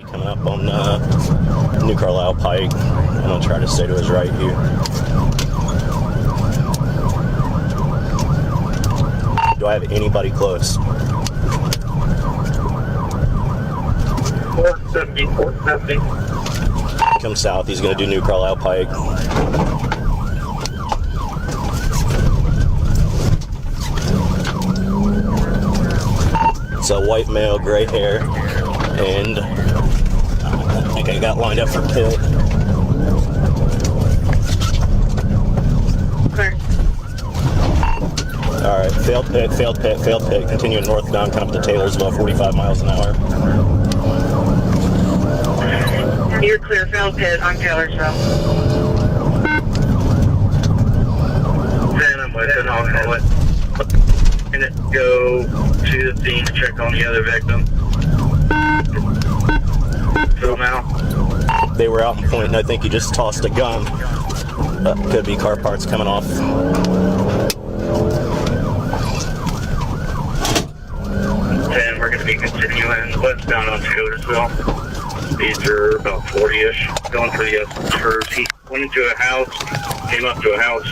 Coming up on New Carlisle Pike. I'm going to try to stay to his right here. Do I have anybody close? 470, 470. Come south, he's going to do New Carlisle Pike. It's a white male, gray hair, and I think I got lined up for pit. Okay. Alright, failed pit, failed pit, failed pit. Continuing northbound, coming up to Taylorsville, 45 miles an hour. You're clear, failed pit on Taylorsville. Then I'm with it, I'll call it. And it go to the scene to check on the other victim. So now? They were out in point, and I think he just tossed a gun. Could be car parts coming off. Then we're going to be continuing westbound on Taylorsville. These are about 40-ish, going for the curves. He went into a house, came up to a house.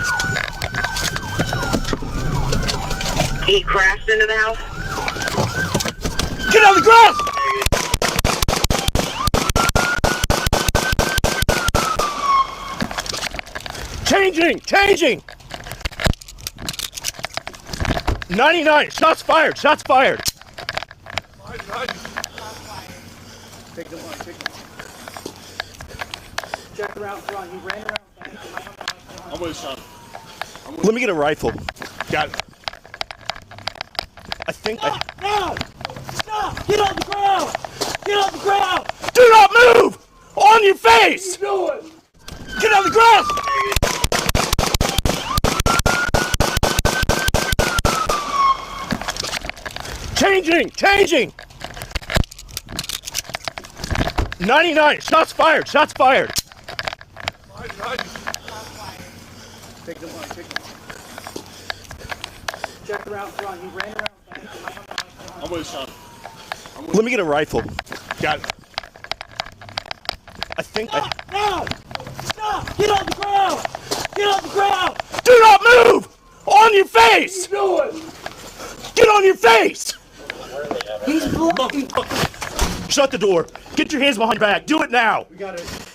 He crashed into the house? Get on the grass! Changing! 99, shots fired! Take the one. Check around front. He ran around back. I'm with Sean. Let me get a rifle. Got it. I think Stop! Get on the ground! Do not move! On your face! What are you doing? Get on the grass! Changing! 99, shots fired! Take the one. Check around front. He ran around back. I'm with Sean. Let me get a rifle. Got it. I think Stop! Get on the ground! Do not move! On your face! What are you doing? Get on your face! He's blocking. Shut the door. Get your hands behind your back. Do it now. We got it.